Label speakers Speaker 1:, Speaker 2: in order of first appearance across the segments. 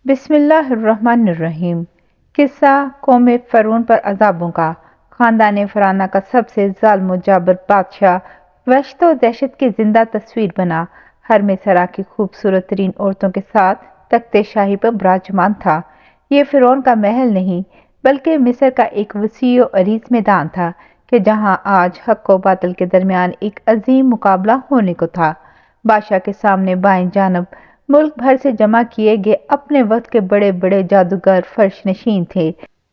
Speaker 1: بسم اللہ الرحمن الرحیم۔ قصہ قوم فرعون پر عذابوں کا۔ خاندان فرعون کا سب سے ظالم و جابر بادشاہ وحشت و دہشت کی زندہ تصویر بنا، ہر مصرا کی خوبصورت ترین عورتوں کے ساتھ تخت شاہی پر براجمان تھا۔ یہ فرعون کا محل نہیں بلکہ مصر کا ایک وسیع و عریض میدان تھا کہ جہاں آج حق و باطل کے درمیان ایک عظیم مقابلہ ہونے کو تھا۔ بادشاہ کے سامنے بائیں جانب ملک بھر سے جمع کیے گئے اپنے وقت کے بڑے بڑے جادوگر فرش نشین تھے،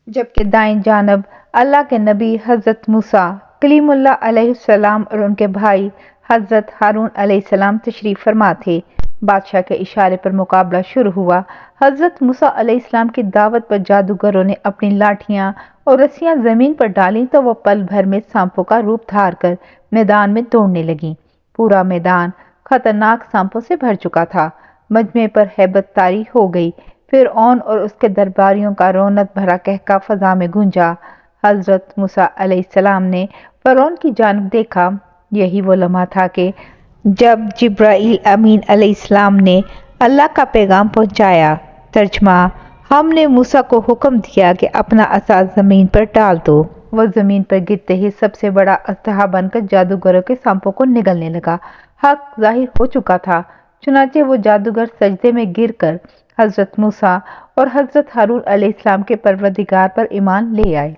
Speaker 1: جبکہ دائیں جانب اللہ کے نبی حضرت موسیٰ کلیم اللہ علیہ السلام اور ان کے بھائی حضرت ہارون علیہ السلام تشریف فرما تھے۔ بادشاہ کے اشارے پر مقابلہ شروع ہوا۔ حضرت موسیٰ علیہ السلام کی دعوت پر جادوگروں نے اپنی لاٹھیاں اور رسیاں زمین پر ڈالیں تو وہ پل بھر میں سانپوں کا روپ دھار کر میدان میں دوڑنے لگیں۔ پورا میدان خطرناک سانپوں سے بھر چکا تھا۔ مجمع پر ہیبت طاری ہو گئی۔ فرعون اور اس کے درباریوں کا رونق بھرا قہقہ فضا میں گونجا۔ حضرت موسیٰ علیہ السلام نے فرعون کی جانب دیکھا۔ یہی وہ لمحہ تھا کہ جب جبرائیل امین علیہ السلام نے اللہ کا پیغام پہنچایا۔ ترجمہ: ہم نے موسیٰ کو حکم دیا کہ اپنا عصا زمین پر ڈال دو۔ وہ زمین پر گرتے ہی سب سے بڑا اژدہا بن کر جادوگروں کے سانپوں کو نگلنے لگا۔ حق ظاہر ہو چکا تھا، چنانچہ وہ جادوگر سجدے میں گر کر حضرت موسیٰ اور حضرت ہارون علیہ السلام کے پروردگار پر ایمان لے آئے۔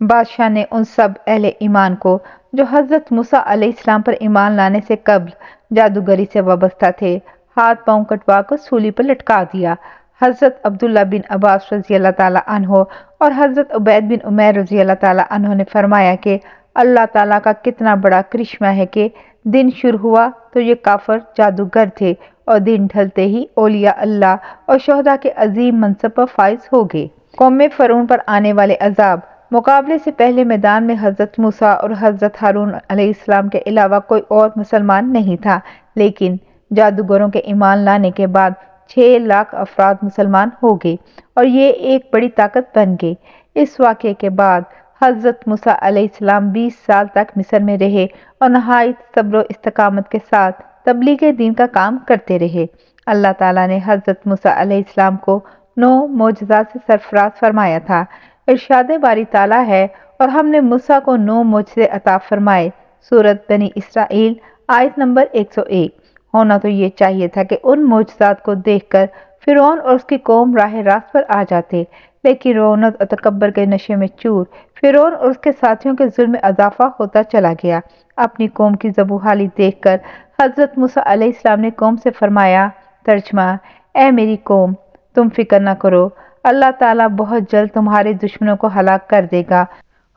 Speaker 1: بادشاہ نے ان سب اہل ایمان کو جو حضرت موسیٰ علیہ السلام پر ایمان لانے سے قبل جادوگری سے وابستہ تھے، ہاتھ پاؤں کٹوا کر سولی پر لٹکا دیا۔ حضرت عبداللہ بن عباس رضی اللہ تعالیٰ عنہ اور حضرت عبید بن عمیر رضی اللہ تعالیٰ عنہ نے فرمایا کہ اللہ تعالیٰ کا کتنا بڑا کرشمہ ہے کہ دن شروع ہوا تو یہ کافر جادوگر تھے اور دن ڈھلتے ہی اولیاء اللہ اور شہداء کے عظیم منصب پر فائز ہو گئے۔ قوم فرعون پر آنے والے عذاب۔ مقابلے سے پہلے میدان میں حضرت موسیٰ اور حضرت ہارون علیہ السلام کے علاوہ کوئی اور مسلمان نہیں تھا، لیکن جادوگروں کے ایمان لانے کے بعد 6 لاکھ افراد مسلمان ہو گئے اور یہ ایک بڑی طاقت بن گئے۔ اس واقعے کے بعد حضرت موسیٰ علیہ السلام 20 سال تک مصر میں رہے اور نہایت صبر و استقامت کے ساتھ تبلیغ دین کا کام کرتے رہے۔ اللہ تعالیٰ نے حضرت موسیٰ علیہ السلام کو 9 معجزات سے سرفراز فرمایا تھا۔ ارشاد باری تعالیٰ ہے، اور ہم نے موسیٰ کو 9 معجزے عطا فرمائے۔ سورۃ بنی اسرائیل آیت نمبر 101۔ ہونا تو یہ چاہیے تھا کہ ان معجزات کو دیکھ کر فرعون اور اس کی قوم راہ راست پر آ جاتے، لیکن رونق اور تکبر کے نشے میں چور فرعون اور اس کے ساتھیوں کے ظلم میں اضافہ ہوتا چلا گیا۔ اپنی قوم کی ذبح حالی دیکھ کر حضرت موسیٰ علیہ السلام نے قوم سے فرمایا۔ ترجمہ: اے میری قوم، تم فکر نہ کرو، اللہ تعالیٰ بہت جلد تمہارے دشمنوں کو ہلاک کر دے گا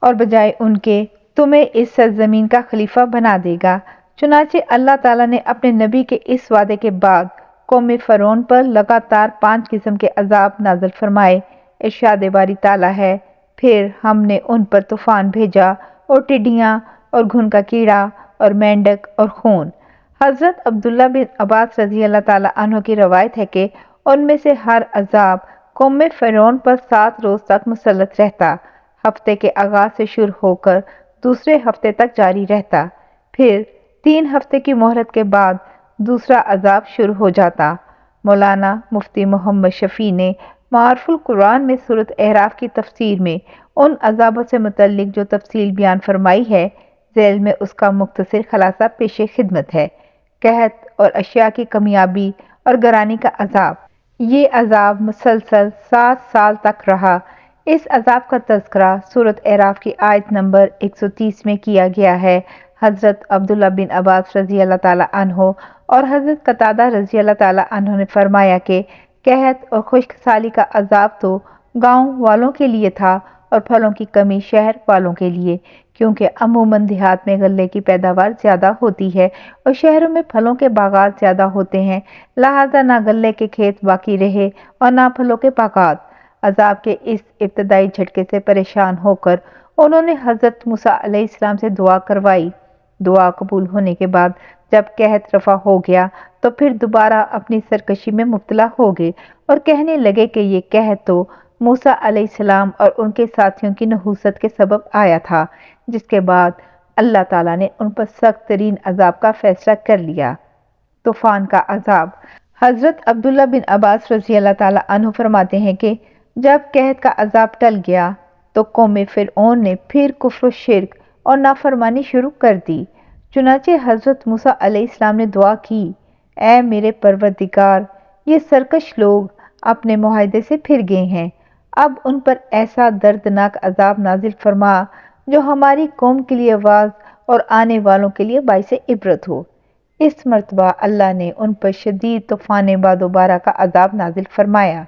Speaker 1: اور بجائے ان کے تمہیں اس سرزمین کا خلیفہ بنا دے گا۔ چنانچہ اللہ تعالیٰ نے اپنے نبی کے اس وعدے کے بعد قوم فرعون پر لگاتار 5 قسم کے عذاب نازل فرمائے۔ ارشاد باری تعالیٰ ہے، پھر ہم نے ان پر طوفان بھیجا اور ٹڈیاں اور گھن کا کیڑا اور مینڈک اور خون۔ حضرت عبداللہ بن عباس رضی اللہ تعالیٰ عنہ کی روایت ہے کہ ان میں سے ہر عذاب قوم فرعون پر 7 روز تک مسلط رہتا، ہفتے کے آغاز سے شروع ہو کر دوسرے ہفتے تک جاری رہتا، پھر 3 ہفتے کی مہلت کے بعد دوسرا عذاب شروع ہو جاتا۔ مولانا مفتی محمد شفیع نے معارف القرآن میں سورۃ اعراف کی تفسیر میں ان عذابوں سے متعلق جو تفصیل بیان فرمائی ہے، ذیل میں اس کا مختصر خلاصہ پیش خدمت ہے۔ قحط اور اشیاء کی کمیابی اور گرانی کا عذاب۔ یہ عذاب مسلسل 7 سال تک رہا۔ اس عذاب کا تذکرہ سورۃ اعراف کی آیت نمبر 130 میں کیا گیا ہے۔ حضرت عبداللہ بن عباس رضی اللہ تعالیٰ عنہ اور حضرت قتادہ رضی اللہ تعالیٰ عنہ نے فرمایا کہ قحط اور خشک سالی کا عذاب تو گاؤں والوں کے لیے تھا اور پھلوں کی کمی شہر والوں کے لیے، کیونکہ عموماً دیہات میں غلے کی پیداوار زیادہ ہوتی ہے اور شہروں میں پھلوں کے باغات زیادہ ہوتے ہیں، لہذا نہ غلے کے کھیت باقی رہے اور نہ پھلوں کے باغات۔ عذاب کے اس ابتدائی جھٹکے سے پریشان ہو کر انہوں نے حضرت موسیٰ علیہ السلام سے دعا کروائی۔ دعا قبول ہونے کے بعد جب قحط رفع ہو گیا تو پھر دوبارہ اپنی سرکشی میں مبتلا ہو گئے اور کہنے لگے کہ یہ قحط تو موسیٰ علیہ السلام اور ان کے ساتھیوں کی نحوست کے سبب آیا تھا، جس کے بعد اللہ تعالیٰ نے ان پر سخت ترین عذاب کا فیصلہ کر لیا۔ طوفان کا عذاب۔ حضرت عبداللہ بن عباس رضی اللہ تعالیٰ عنہ فرماتے ہیں کہ جب قحط کا عذاب ٹل گیا تو قوم فرعون نے پھر کفر و شرک اور نافرمانی شروع کر دی۔ چنانچہ حضرت موسیٰ علیہ السلام نے دعا کی، اے میرے پروردگار، یہ سرکش لوگ اپنے معاہدے سے پھر گئے ہیں، اب ان پر ایسا دردناک عذاب نازل فرما جو ہماری قوم کے لیے واعظ اور آنے والوں کے لیے باعث عبرت ہو۔ اس مرتبہ اللہ نے ان پر شدید طوفان باد و بارہ کا عذاب نازل فرمایا۔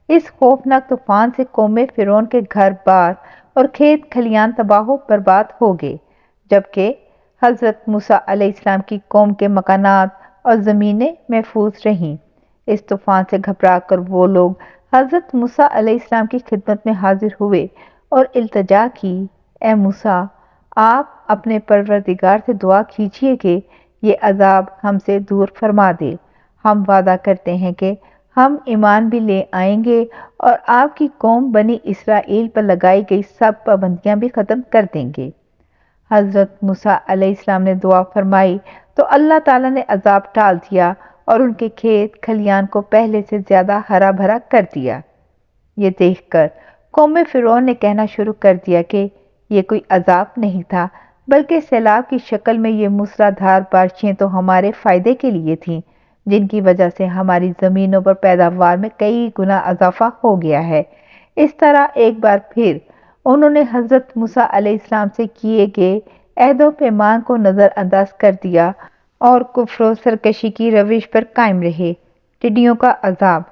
Speaker 1: اس خوفناک طوفان سے قوم فرعون کے گھر بار اور کھیت کھلیان تباہ و برباد ہو گئے، جبکہ حضرت موسیٰ علیہ السلام کی قوم کے مکانات اور زمینیں محفوظ رہیں۔ اس طوفان سے گھبرا کر وہ لوگ حضرت موسیٰ علیہ السلام کی خدمت میں حاضر ہوئے اور التجا کی، اے موسیٰ، آپ اپنے پروردگار سے دعا کیجیے کہ یہ عذاب ہم سے دور فرما دے۔ ہم وعدہ کرتے ہیں کہ ہم ایمان بھی لے آئیں گے اور آپ کی قوم بنی اسرائیل پر لگائی گئی سب پابندیاں بھی ختم کر دیں گے۔ حضرت موسیٰ علیہ السلام نے دعا فرمائی تو اللہ تعالیٰ نے عذاب ٹال دیا اور ان کے کھیت کھلیان کو پہلے سے زیادہ ہرا بھرا کر دیا۔ یہ دیکھ کر قوم فرعون نے کہنا شروع کر دیا کہ یہ کوئی عذاب نہیں تھا، بلکہ سیلاب کی شکل میں یہ موسلادھار بارشیں تو ہمارے فائدے کے لیے تھیں، جن کی وجہ سے ہماری زمینوں پر پیداوار میں کئی گنا اضافہ ہو گیا ہے۔ اس طرح ایک بار پھر انہوں نے حضرت موسیٰ علیہ السلام سے کیے گئے عہد و پیمان کو نظر انداز کر دیا اور کفر و سرکشی کی روش پر قائم رہے۔ ٹڈیوں کا عذاب،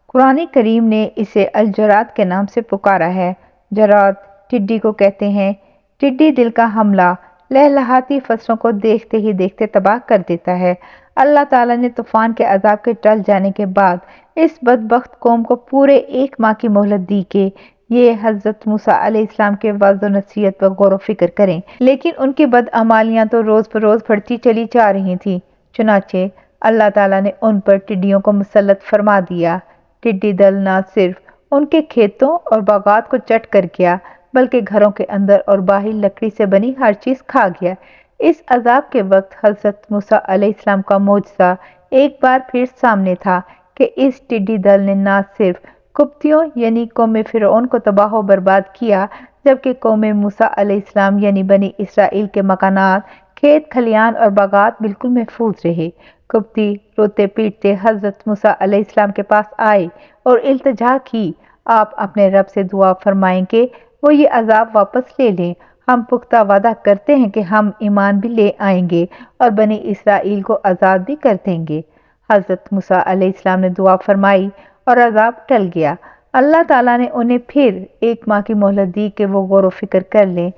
Speaker 1: قرآن کریم نے اسے الجراد کے نام سے پکارا ہے۔ جراد ٹڈی کو کہتے ہیں۔ ٹڈی دل کا حملہ لہلہاتی فصلوں کو دیکھتے ہی دیکھتے تباہ کر دیتا ہے۔ اللہ تعالیٰ نے طوفان کے عذاب کے ٹل جانے کے بعد اس بدبخت قوم کو پورے 1 ماہ کی مہلت دی کہ یہ حضرت موسیٰ علیہ السلام کے وعظ و نصیحت پر غور و فکر کریں، لیکن ان کی بدعمالیاں تو روز بروز بڑھتی چلی جا رہی تھیں۔ چنانچہ اللہ تعالیٰ نے ان پر ٹڈیوں کو مسلط فرما دیا۔ ٹڈی دل نہ صرف ان کے کھیتوں اور باغات کو چٹ کر گیا، بلکہ گھروں کے اندر اور باہر لکڑی سے بنی ہر چیز کھا گیا۔ اس عذاب کے وقت حضرت موسیٰ علیہ السلام کا معجزہ ایک بار پھر سامنے تھا کہ اس ٹڈی دل نے نہ صرف قبطیوں یعنی قوم فرعون کو تباہ و برباد کیا، جبکہ قوم موسیٰ علیہ السلام یعنی بنی اسرائیل کے مکانات، کھیت کھلیان اور باغات بالکل محفوظ رہے۔ قبطی روتے پیٹتے حضرت موسیٰ علیہ السلام کے پاس آئے اور التجا کی، آپ اپنے رب سے دعا فرمائیں کہ وہ یہ عذاب واپس لے لیں۔ ہم پختہ وعدہ کرتے ہیں کہ ہم ایمان بھی لے آئیں گے اور بنی اسرائیل کو آزاد بھی کر دیں گے۔ حضرت موسیٰ علیہ السلام نے دعا فرمائی اور عذاب ٹل گیا۔ اللہ تعالیٰ نے انہیں پھر 1 ماہ کی مہلت دی کہ وہ غور و فکر کر لیں،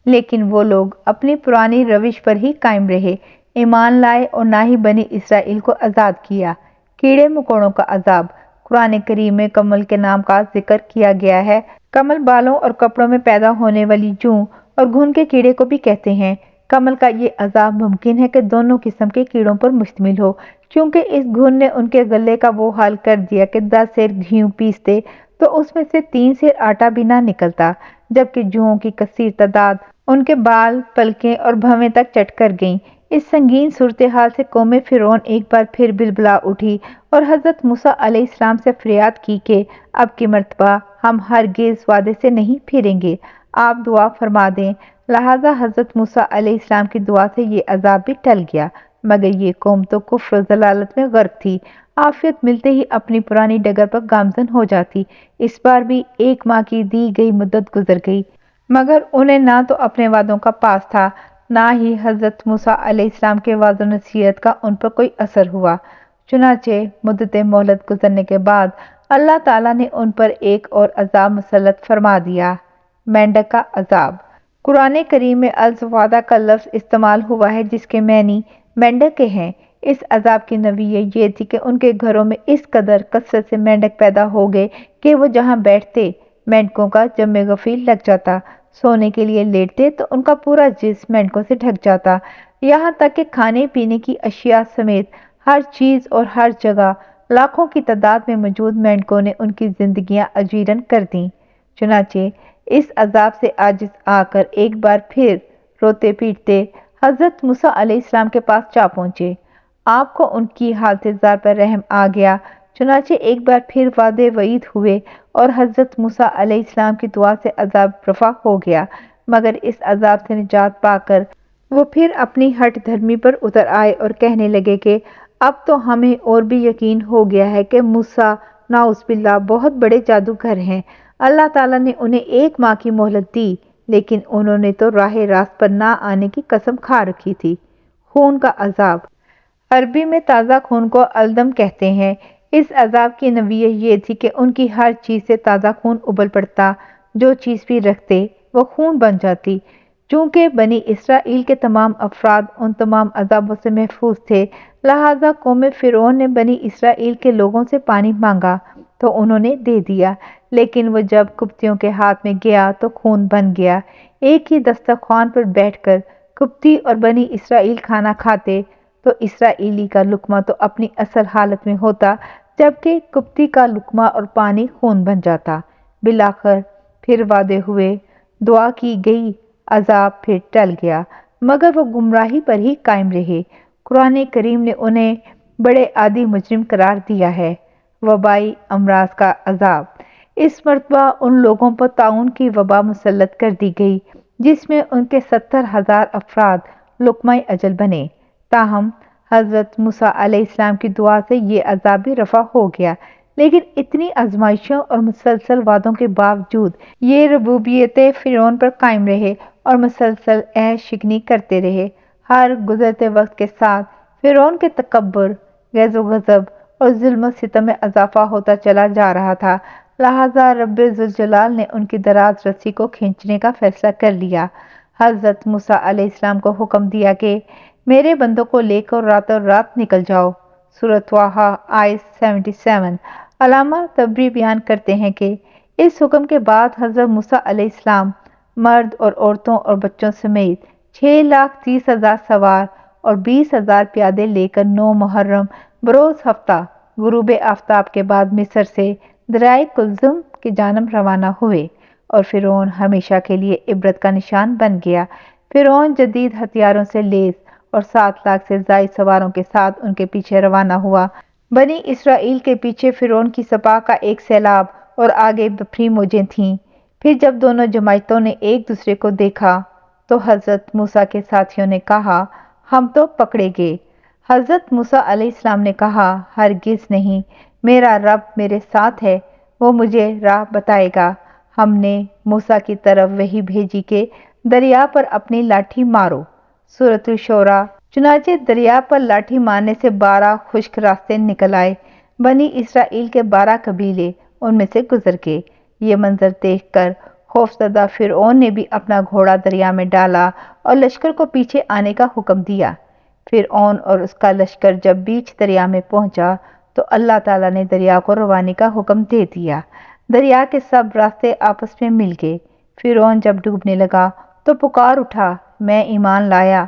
Speaker 1: لیکن وہ لوگ اپنی پرانی روش پر ہی قائم رہے، ایمان لائے اور نہ ہی بنی اسرائیل کو آزاد کیا۔ کیڑے مکوڑوں کا عذاب، قرآن کریم میں کمل کے نام کا ذکر کیا گیا ہے۔ کمل بالوں اور کپڑوں میں پیدا ہونے والی جوں اور گھن کے کیڑے کو بھی کہتے ہیں۔ کمل کا یہ عذاب ممکن ہے کہ دونوں قسم کے کیڑوں پر مشتمل ہو، چونکہ اس گھن نے ان کے گلے کا وہ حال کر دیا کہ 10 سیر گھیوں پیستے تو اس میں سے 3 سیر آٹا بھی نہ نکلتا، جبکہ جوؤں کی کثیر تعداد ان کے بال، پلکیں اور بھویں تک چٹ کر گئیں۔ اس سنگین صورتحال سے قوم فرعون ایک بار پھر بلبلا اٹھی اور حضرت موسیٰ علیہ السلام سے فریاد کی کہ اب کی مرتبہ ہم ہرگز وعدے سے نہیں پھریں گے، آپ دعا فرما دیں۔ لہٰذا حضرت موسیٰ علیہ السلام کی دعا سے یہ عذاب بھی ٹل گیا، مگر یہ قوم تو کفر و ضلالت میں غرق تھی، عافیت ملتے ہی اپنی پرانی ڈگر پر گامزن ہو جاتی۔ اس بار بھی 1 ماہ کی دی گئی مدت گزر گئی، مگر انہیں نہ تو اپنے وعدوں کا پاس تھا، نہ ہی حضرت موسیٰ علیہ السلام کے وعظ و نصیحت کا ان پر کوئی اثر ہوا۔ چنانچہ مدت مہلت گزرنے کے بعد اللہ تعالیٰ نے ان پر ایک اور عذاب مسلط فرما دیا، مینڈک کا عذاب۔ قرآن کریم میں الزوادہ کا لفظ استعمال ہوا ہے جس کے معنی مینڈک کے ہیں۔ اس عذاب کی نوعیت یہ تھی کہ ان کے گھروں میں اس قدر کثرت سے مینڈک پیدا ہو گئے کہ وہ جہاں بیٹھتے مینڈکوں کا جم غفیر لگ جاتا، سونے کے لیے لیٹتے تو ان کا پورا جسم مینڈکوں سے ڈھک جاتا، یہاں تک کہ کھانے پینے کی اشیاء سمیت ہر چیز اور ہر جگہ لاکھوں کی تعداد میں موجود مینڈکوں نے ان کی زندگیاں اجیرن کر دیں۔ چنانچہ اس عذاب سے عاجز آ کر ایک بار پھر روتے پیٹتے حضرت موسیٰ علیہ السلام کے پاس جا پہنچے۔ آپ کو ان کی حالت زار پر رحم آ گیا۔ چنانچہ ایک بار پھر وعدے وعید ہوئے اور حضرت موسیٰ علیہ السلام کی دعا سے عذاب رفع ہو گیا، مگر اس عذاب سے نجات پا کر وہ پھر اپنی ہٹ دھرمی پر اتر آئے اور کہنے لگے کہ اب تو ہمیں اور بھی یقین ہو گیا ہے کہ موسیٰ نعوذ باللہ بہت بڑے جادوگر ہیں۔ اللہ تعالیٰ نے انہیں 1 ماہ کی مہلت دی، لیکن انہوں نے تو راہ راست پر نہ آنے کی قسم کھا رکھی تھی۔ خون کا عذاب، عربی میں تازہ خون کو الدم کہتے ہیں۔ اس عذاب کی نوعیت یہ تھی کہ ان کی ہر چیز سے تازہ خون ابل پڑتا، جو چیز بھی رکھتے وہ خون بن جاتی۔ چونکہ بنی اسرائیل کے تمام افراد ان تمام عذابوں سے محفوظ تھے، لہٰذا قوم فرعون نے بنی اسرائیل کے لوگوں سے پانی مانگا تو انہوں نے دے دیا، لیکن وہ جب قبطیوں کے ہاتھ میں گیا تو خون بن گیا۔ ایک ہی دسترخوان پر بیٹھ کر قبطی اور بنی اسرائیل کھانا کھاتے تو اسرائیلی کا لقمہ تو اپنی اصل حالت میں ہوتا، جبکہ قبطی کا لقمہ اور پانی خون بن جاتا۔ بالآخر پھر وعدے ہوئے، دعا کی گئی، عذاب پھر ٹل گیا، مگر وہ گمراہی پر ہی قائم رہے۔ قرآن کریم نے انہیں بڑے عادی مجرم قرار دیا ہے۔ وبائی امراض کا عذاب، اس مرتبہ ان لوگوں پر طاعون کی وبا مسلط کر دی گئی جس میں ان کے 70,000 افراد لقمہ اجل بنے۔ تاہم حضرت موسیٰ علیہ السلام کی دعا سے یہ عذاب بھی رفع ہو گیا، لیکن اتنی آزمائشوں اور مسلسل وعدوں کے باوجود یہ ربوبیت فرعون پر قائم رہے اور مسلسل عیش شکنی کرتے رہے۔ ہر گزرتے وقت کے ساتھ فرعون کے تکبر، غیظ و غضب اور ظلم و ستم میں اضافہ ہوتا چلا جا رہا تھا، لہٰذا رب ذوالجلال نے ان کی دراز رسی کو کھینچنے کا فیصلہ کر لیا۔ حضرت موسیٰ علیہ السلام کو حکم دیا کہ میرے بندوں کو لے کر راتوں رات نکل جاؤ۔ سورۃ طٰہٰ آیت 77۔ علامہ طبری بیان کرتے ہیں کہ اس حکم کے بعد حضرت موسیٰ علیہ السلام مرد اور عورتوں اور بچوں سمیت 6,30,000 سوار اور 20,000 پیادے لے کر 9 محرم بروز ہفتہ غروب آفتاب کے بعد مصر سے دریائے کلزم کی جانب روانہ ہوئے، اور فرعون ہمیشہ کے لیے عبرت کا نشان بن گیا۔ فرعون جدید ہتھیاروں سے لیس اور 7 لاکھ سے زائد سواروں کے ساتھ ان کے پیچھے روانہ ہوا۔ بنی اسرائیل کے پیچھے فرعون کی سپاہ کا ایک سیلاب اور آگے بھری موجیں تھیں۔ پھر جب دونوں جماعتوں نے ایک دوسرے کو دیکھا تو حضرت موسیٰ کے ساتھیوں نے کہا ہم تو پکڑے گئے۔ حضرت موسیٰ علیہ السلام نے کہا ہرگز نہیں، میرا رب میرے ساتھ ہے، وہ مجھے راہ بتائے گا۔ ہم نے موسیٰ کی طرف وحی بھیجی کہ دریا پر اپنی لاٹھی مارو۔ سورۃ الشعراء۔ چنانچہ دریا پر لاٹھی مارنے سے 12 خشک راستے نکل آئے۔ بنی اسرائیل کے 12 قبیلے ان میں سے گزر گئے۔ یہ منظر دیکھ کر خوفزدہ فرعون نے بھی اپنا گھوڑا دریا میں ڈالا اور لشکر کو پیچھے آنے کا حکم دیا۔ فرعون اور اس کا لشکر جب بیچ دریا میں پہنچا تو اللہ تعالیٰ نے دریا کو روانی کا حکم دے دیا۔ دریا کے سب راستے آپس میں مل گئے۔ فرعون جب ڈوبنے لگا تو پکار اٹھا، میں ایمان لایا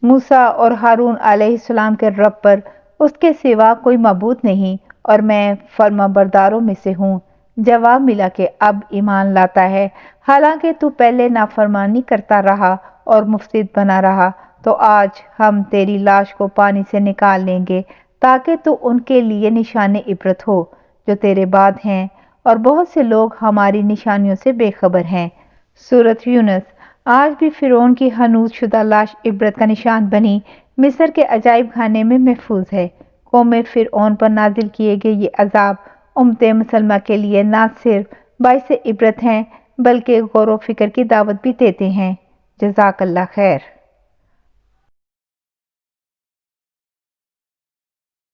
Speaker 1: موسیٰ اور ہارون علیہ السلام کے رب پر، اس کے سوا کوئی معبود نہیں، اور میں فرما برداروں میں سے ہوں۔ جواب ملا کہ اب ایمان لاتا ہے، حالانکہ تو پہلے نافرمانی کرتا رہا اور مفسد بنا رہا، تو آج ہم تیری لاش کو پانی سے نکال لیں گے تاکہ تو ان کے لیے نشان عبرت ہو جو تیرے بعد ہیں، اور بہت سے لوگ ہماری نشانیوں سے بے خبر ہیں۔ سورۃ یونس۔ آج بھی فرعون کی حنوط شدہ لاش عبرت کا نشان بنی مصر کے عجائب خانے میں محفوظ ہے۔ قوم فرعون پر نازل کیے گئے یہ عذاب امت مسلمہ کے لیے نہ صرف باعث عبرت ہیں بلکہ غور و فکر کی دعوت بھی دیتے ہیں۔ جزاک اللہ خیر۔